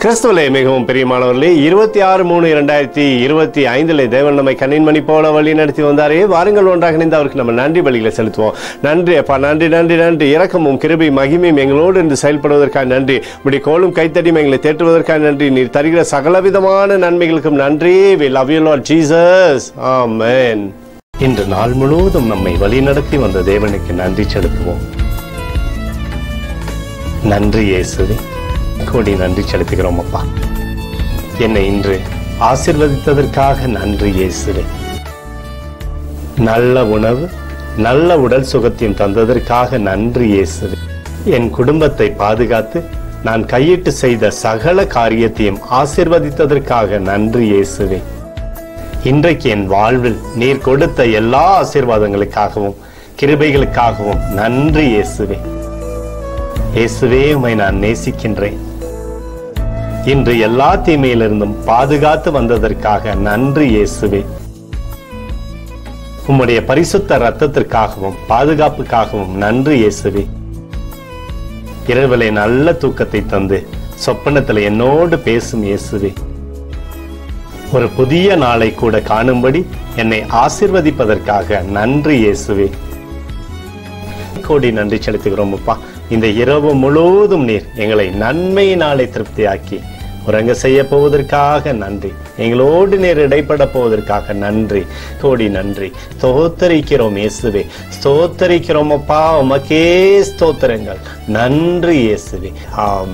கிறிஸ்துவிலே மிகவும் பிரியமானவர்களே, 26/3/2025 தேவன் நம்மை கண்ணின்மணி போல வழி நடத்தி வந்தாரே. வாருங்கள் ஒன்றாக இணைந்து அவருக்கு நம்ம நன்றி பலிகளை செலுத்துவோம். நன்றி அப்பா, நன்றி நன்றி நன்றி. இரக்கமும் கிருபை மகிமையும் எங்களோடு இருந்து செயல்படுவதற்காக நன்றி. இப்படி கோலும் கைத்தடியும் எங்களை தேற்றுவதற்காக நன்றி. நீர் தருகிற சகலவிதமான நன்மைகளுக்கும் நன்றி. We love you Lord Jesus. Amen. இன்று நாள் முழுவதும் நம்மை வழி நடத்தி வந்த தேவனுக்கு நன்றி செலுத்துவோம். நன்றி இயேசுவே, கோடி நன்றி செலுத்துகிறோம் அப்பா. என்னை இன்று ஆசீர்வதித்ததற்காக நன்றி இயேசுவே. நல்ல உணவு, நல்ல உடல் சுகத்தையும் தந்ததற்காக நன்றி இயேசுவே. என் குடும்பத்தை பாதுகாத்து நான் கையிட்டு செய்த சகல காரியத்தையும் ஆசீர்வதித்ததற்காக நன்றி இயேசுவே. இன்றைக்கு என் வாழ்வில் நீர் கொடுத்த எல்லா ஆசீர்வாதங்களுக்காகவும் கிருபைகளுக்காகவும் நன்றி இயேசுவே. இயேசுவே, உம்மை நான் நேசிக்கின்றேன். இன்று எல்லா தீமையிலிருந்தும் பாதுகாத்து வந்ததற்காக நன்றி இயேசுவே. உம்முடைய பரிசுத்த இரத்தத்திற்காகவும் பாதுகாப்புக்காகவும் நன்றி இயேசுவே. இரவிலே நல்ல தூக்கத்தை தந்து சொப்பனத்தில் என்னோடு பேசும் இயேசுவே. ஒரு புதிய நாளை கூட காணும்படி என்னை ஆசீர்வதிப்பதற்காக நன்றி இயேசுவே. கோடி நன்றி செலுத்துகிறோம் அப்பா. இந்த இரவு முழுவதும் நீர் எங்களை நன்மையினாலே திருப்தியாக்கி உறங்க செய்ய போவதற்காக நன்றி. எங்களோடு நீர் இடைப்பட போவதற்காக நன்றி. கோடி நன்றி. ஸ்தோத்தரிக்கிறோம் இயேசுவே, ஸ்தோத்தரிக்கிறோம் அப்பா. உமக்கே ஸ்தோத்திரங்கள். நன்றி இயேசுவே. ஆமென்.